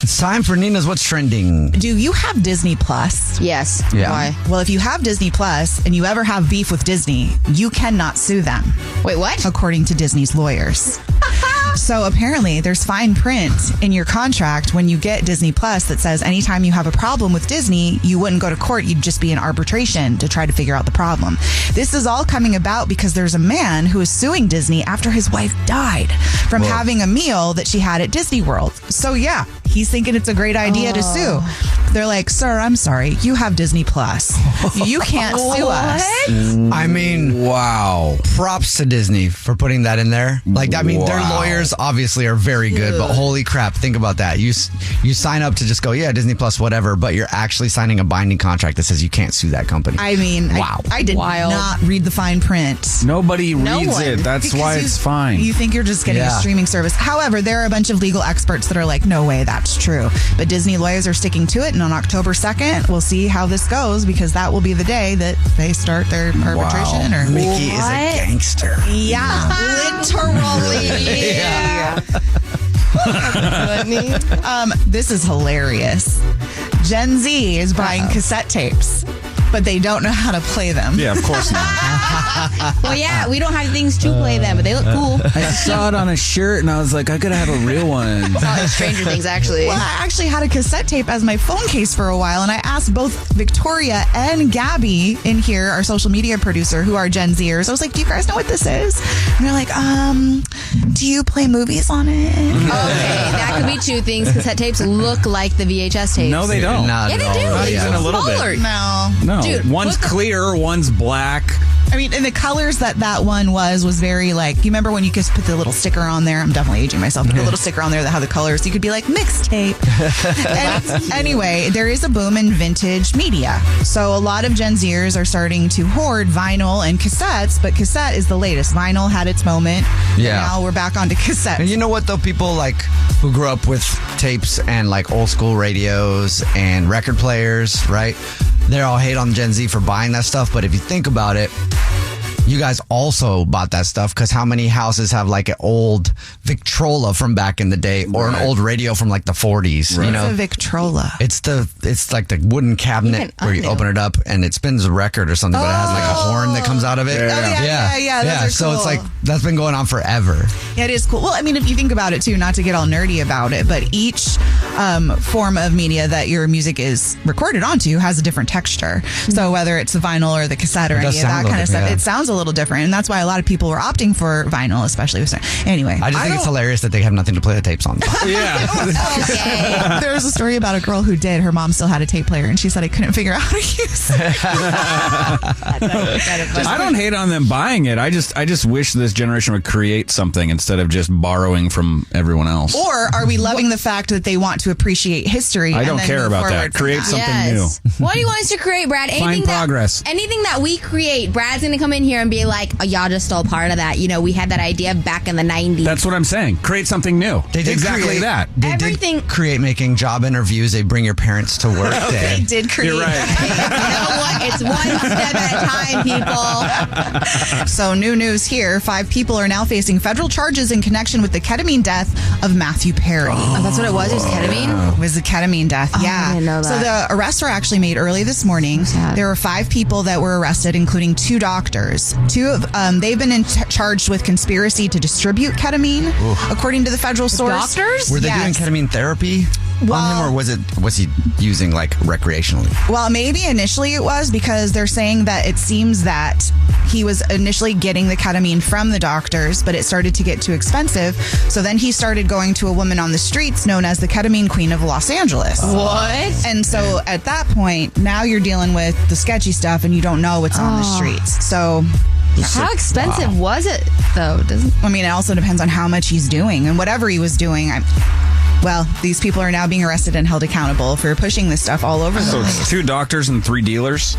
It's time for Nina's What's Trending. Do you have Disney Plus? Yes. Yeah. Why? Well, if you have Disney Plus and you ever have beef with Disney, you cannot sue them, Wait, what? according to Disney's lawyers. So apparently there's fine print in your contract when you get Disney Plus that says anytime you have a problem with Disney, you wouldn't go to court. You'd just be in arbitration to try to figure out the problem. This is all coming about because there's a man who is suing Disney after his wife died from having a meal that she had at Disney World. So yeah, he's thinking it's a great idea to sue. They're like, sir, I'm sorry. You have Disney Plus. You can't sue us. I mean, Wow. props to Disney for putting that in there. Like, I mean, their lawyers obviously are very good, but holy crap, think about that. You sign up to just go, yeah, Disney Plus, whatever, but you're actually signing a binding contract that says you can't sue that company. I mean, Wow. I did Wild. not read the fine print. Nobody reads one. it. That's Because why you- it's fine. You think you're just getting a streaming service. However, there are a bunch of legal experts that are like, no way, that's true. But Disney lawyers are sticking to it. And on October 2nd, we'll see how this goes because that will be the day that they start their arbitration. Or Mickey is a gangster. Yeah, literally. Yeah. This is hilarious. Gen Z is buying cassette tapes, but they don't know how to play them. Yeah, of course not. Well, yeah, we don't have things to play them, but they look cool. I saw it on a shirt and I was like, I gotta have a real one. Stranger Things, actually. Well, I actually had a cassette tape as my phone case for a while, and I asked both Victoria and Gabby in here, our social media producer, who are Gen Zers. I was like, do you guys know what this is? And they're like, do you play movies on it? Okay, that could be two things. Cassette tapes look like the VHS tapes. No, they don't. Not Yeah, at they all. do. Not even a little bit. Smaller. No. No, Dude, one's clear, one's black. I mean, and the colors that one was very like, you remember when you just put the little sticker on there? I'm definitely aging myself. Put the little sticker on there that had the colors. You could be like, mixtape. And anyway, there is a boom in vintage media. So a lot of Gen Zers are starting to hoard vinyl and cassettes, but cassette is the latest. Vinyl had its moment. Yeah. And now we're back onto cassette. And you know what, though? People like who grew up with tapes and like old school radios and record players, right? They all hate on Gen Z for buying that stuff. But if you think about it, you guys also bought that stuff because how many houses have like an old Victrola from back in the day or an old radio from like the 40s? You know, It's a Victrola. it's like the wooden cabinet Even where you I knew. open it up and it spins a record or something, but it has like a horn that comes out of it. Yeah. Those are So it's cool. like that's been going on forever. Yeah, it is cool. Well, I mean, if you think about it too, not to get all nerdy about it, but each form of media that your music is recorded onto has a different texture. So whether it's the vinyl or the cassette or It any of does that sound a kind of little stuff, different, it sounds a little different. And that's why a lot of people were opting for vinyl, especially with anyway. I just think it's hilarious that they have nothing to play the tapes on. Yeah. Okay. There was a story about a girl who did. Her mom still had a tape player, and she said I couldn't figure out how to use it. I don't hate on them buying it. I just wish this generation would create something instead of just borrowing from everyone else. Or are we loving the fact that they want to appreciate history? I and don't then care move about that. forward from Create that? something Yes. What do you want us to create, Brad? Find progress. Anything that we create, Brad's going to come in here and be like, oh, y'all just stole part of that. You know, we had that idea back in the 90s. That's what I'm saying. Create something new. They did exactly create- that. They Everything- did create making job interviews. They bring your parents to work They day. did create. You're right. You know what? It's one step at a time, people. So new news here. 5 people are now facing federal charges in connection with the ketamine death of Matthew Perry. Oh, that's what it was? It was ketamine? It was the ketamine death. Yeah. I didn't know that. So the arrests were actually made early this morning. sad. There were 5 people that were arrested, including 2 doctors. They've been charged with conspiracy to distribute ketamine, according to the federal source. Doctors? Were they doing Yes. ketamine therapy on him, or was he using like recreationally? Well, maybe initially it was because they're saying that it seems that he was initially getting the ketamine from the doctors, but it started to get too expensive. So then he started going to a woman on the streets known as the ketamine queen of Los Angeles. What? And so at that point, now you're dealing with the sketchy stuff and you don't know what's on the streets. So, How expensive was it, though? I mean, it also depends on how much he's doing and whatever he was doing. Well, these people are now being arrested and held accountable for pushing this stuff all over the So place. it's 2 doctors and 3 dealers.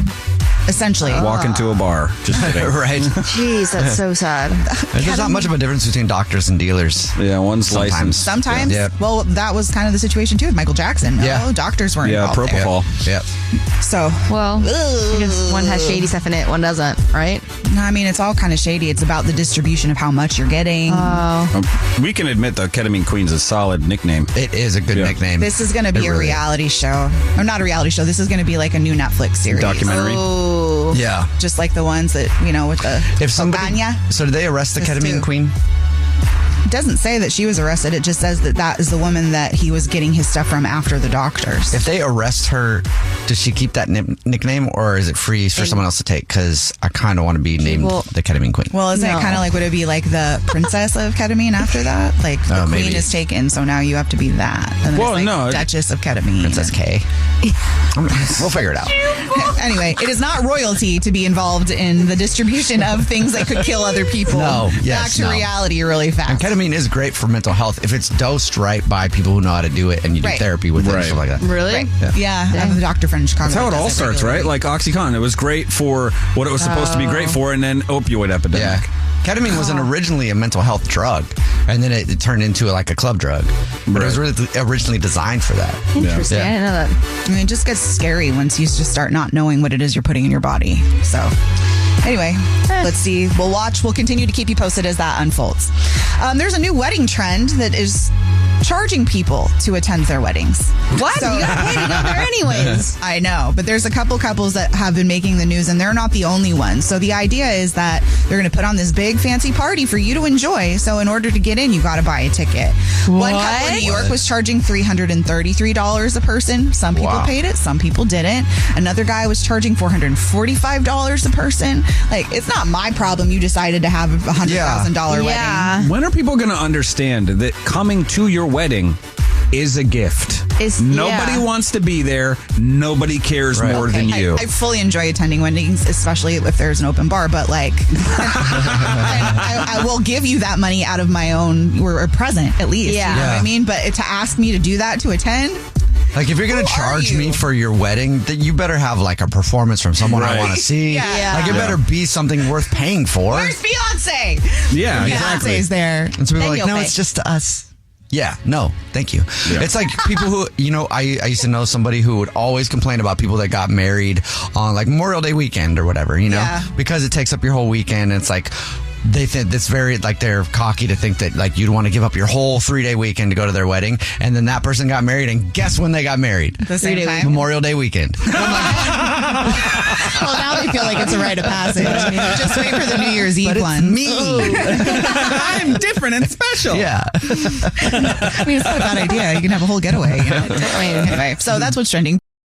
essentially. Walk into a bar. Just kidding. Right. Jeez, that's so sad. There's not much of a difference between doctors and dealers. Yeah, one's licensed. Sometimes. Yeah. Well, that was kind of the situation too with Michael Jackson. Yeah. No, doctors weren't Yeah, involved there. propofol. Yep. So, Well, I guess one has shady stuff in it, one doesn't, right? no, I mean, it's all kind of shady. It's about the distribution of how much you're getting. We can admit the Ketamine Queen's a solid nickname. It is a good Yeah. nickname. This is going to be It a really is. reality show. Or not a reality show. This is going to be like a new Netflix series. Documentary. Oh. Yeah. Just like the ones that, with the If somebody, Cocaña. so did they arrest the This ketamine too. queen? It doesn't say that she was arrested. It just says that that is the woman that he was getting his stuff from after the doctors. If they arrest her, does she keep that nickname, or is it free for someone else to take? Because I kind of want to be named Well- the ketamine queen. Well, isn't it No. kind of like, would it be like the princess of ketamine after that? Like the queen maybe. is taken, so now you have to be that. And then Well, it's like no. Duchess of ketamine. Princess K. We'll figure it out. Anyway, it is not royalty to be involved in the distribution of things that could kill other people. No, Back yes, to no. reality really fast. And ketamine is great for mental health if it's dosed right by people who know how to do it, and you do Right. therapy with it and Right. stuff like that. Really? Right. Yeah, I have a doctor friend in Chicago. That's how it that all does starts, right? regularly. Like OxyContin. It was great for what it was supposed to be great for, and then opioid epidemic. Yeah. Ketamine wasn't originally a mental health drug, and then it turned into like a club drug. But it was really originally designed for that. Interesting. Yeah. I didn't know that. I mean, it just gets scary once you just start not knowing what it is you're putting in your body. So, anyway, let's see. We'll watch. We'll continue to keep you posted as that unfolds. There's a new wedding trend that is charging people to attend their weddings. What? So- You gotta pay to go there anyways. I know, but there's a couple couples that have been making the news, and they're not the only ones. So the idea is that they're going to put on this big fancy party for you to enjoy. So in order to get in, you got to buy a ticket. One couple in New York was charging $333 a person. Some people Wow. paid it, some people didn't. Another guy was charging $445 a person. Like, it's not my problem you decided to have a $100,000 wedding. Yeah. When are people going to understand that coming to your wedding is a gift? Nobody yeah. wants to be there. Nobody cares Right. more than you. I fully enjoy attending weddings, especially if there's an open bar, but like, I will give you that money out of my own, or a present at least. Yeah. You know what Yeah. I mean? But to ask me to do that, to attend, Like, if you're going to Who are charge you? me for your wedding, then you better have like a performance from someone I Right. want to see. Yeah. Like, it better be something worth paying for. where's Beyonce? Yeah, exactly. Beyonce's there. And so people Then are like, you'll no, pay. it's just us. Yeah, no, thank you. It's like people who, I used to know somebody who would always complain about people that got married on like Memorial Day weekend or whatever, Yeah. because it takes up your whole weekend. And it's like, they think it's very like they're cocky to think that like you'd want to give up your whole 3-day weekend to go to their wedding. And then that person got married, and guess when they got married? The same time. Memorial Day weekend. Well, now they feel like it's a rite of passage. Just wait for the New Year's Eve But it's one. me. I'm different and special. Yeah. I mean, it's not a bad idea. You can have a whole getaway. Anyway, so that's what's trending.